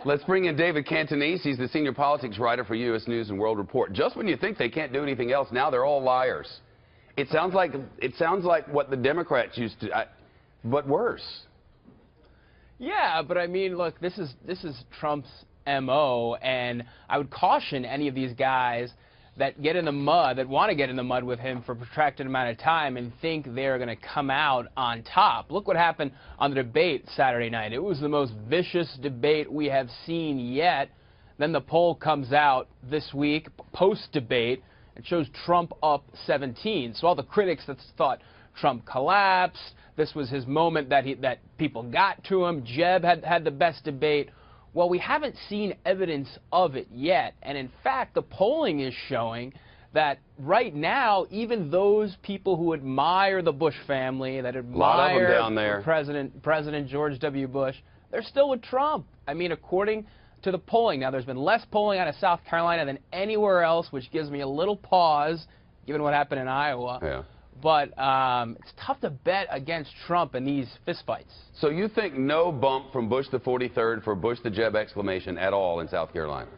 Let's bring in David Cantonese. He's the senior politics writer for U.S. News and World Report. Just when you think they can't do anything else, now they're all liars. It sounds like what the Democrats used to, but worse. Yeah, but I mean, look, this is Trump's MO, and I would caution any of these guys that get in the mud, that want to get in the mud with him for a protracted amount of time and think they're going to come out on top. Look what happened on the debate Saturday night. It was the most vicious debate we have seen yet. Then the poll comes out this week, post-debate, and shows Trump up 17. So all the critics that thought Trump collapsed, this was his moment that people got to him, Jeb had the best debate. Well, we haven't seen evidence of it yet, and in fact, the polling is showing that right now, even those people who admire the Bush family, that admire down there. President George W. Bush, they're still with Trump. I mean, according to the polling, now there's been less polling out of South Carolina than anywhere else, which gives me a little pause, given what happened in Iowa. Yeah. But it's tough to bet against Trump in these fistfights. So you think no bump from Bush the 43rd for Bush the Jeb exclamation at all in South Carolina?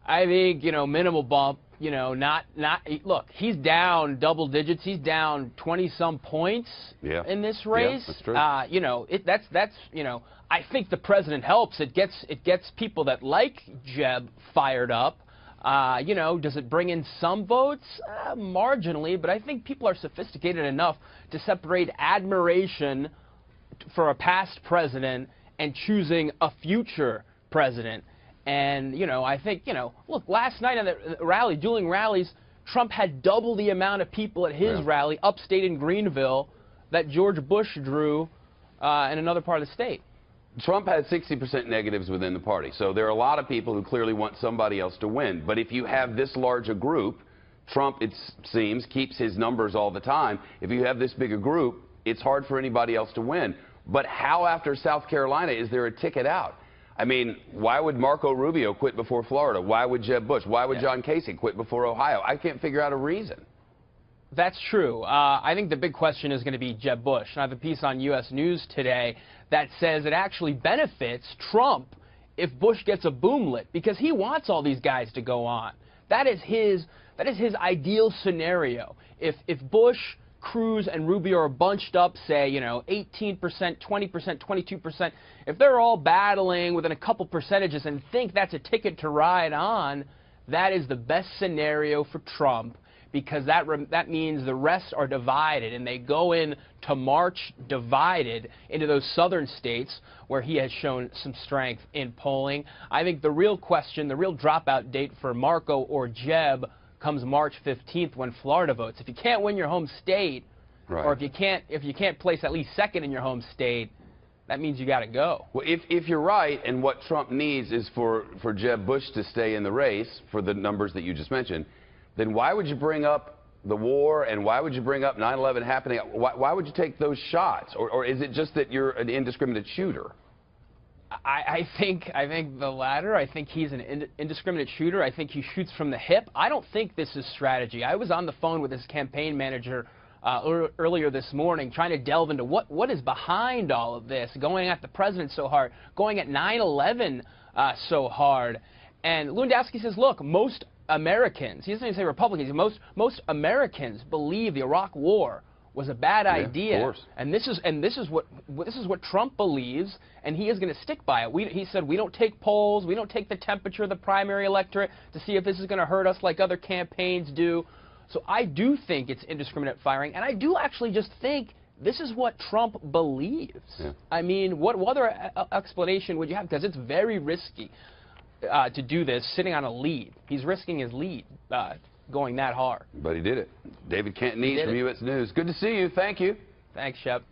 I think, minimal bump, look, he's down double digits. He's down 20-some points in this race. Yeah, that's true. I think the president helps. It gets people that like Jeb fired up. Does it bring in some votes? Marginally, but I think people are sophisticated enough to separate admiration for a past president and choosing a future president. And, I think, look, last night on the rally, dueling rallies, Trump had double the amount of people at his rally upstate in Greenville that George Bush drew in another part of the state. Trump has 60% negatives within the party, so there are a lot of people who clearly want somebody else to win. But if you have this large a group, Trump, it seems, keeps his numbers all the time. If you have this big a group, it's hard for anybody else to win. But how, after South Carolina, is there a ticket out? I mean, why would Marco Rubio quit before Florida? Why would Jeb Bush? Why would John Casey quit before Ohio? I can't figure out a reason. That's true. I think the big question is going to be Jeb Bush. And I have a piece on U.S. News today that says it actually benefits Trump if Bush gets a boomlet, because he wants all these guys to go on. That is his ideal scenario. If Bush, Cruz, and Rubio are bunched up, say, 18%, 20%, 22%, if they're all battling within a couple percentages and think that's a ticket to ride on, that is the best scenario for Trump, because that means the rest are divided, and they go in to March divided into those southern states where he has shown some strength in polling. I think the real question, the real dropout date for Marco or Jeb comes March 15th when Florida votes. If you can't win your home state, or if you can't place at least second in your home state, that means you got to go. Well, if you're right, and what Trump needs is for Jeb Bush to stay in the race for the numbers that you just mentioned, then why would you bring up the war, and why would you bring up 9/11 happening? Why would you take those shots? Or is it just that you're an indiscriminate shooter? I think the latter. I think he's an indiscriminate shooter. I think he shoots from the hip. I don't think this is strategy. I was on the phone with his campaign manager earlier this morning trying to delve into what is behind all of this, going at the president so hard, going at 9/11 so hard. And Lewandowski says, look, most Americans, he doesn't even say Republicans, most Americans believe the Iraq War was a bad idea. Of course. And this is what Trump believes, and he is going to stick by it. He said we don't take polls, we don't take the temperature of the primary electorate to see if this is going to hurt us like other campaigns do. So I do think it's indiscriminate firing, and I do actually just think this is what Trump believes. Yeah. I mean, what other explanation would you have? Because it's very risky to do this sitting on a lead. He's risking his lead going that hard. But he did it. David Cantonese from U.S. News. Good to see you. Thank you. Thanks, Shep.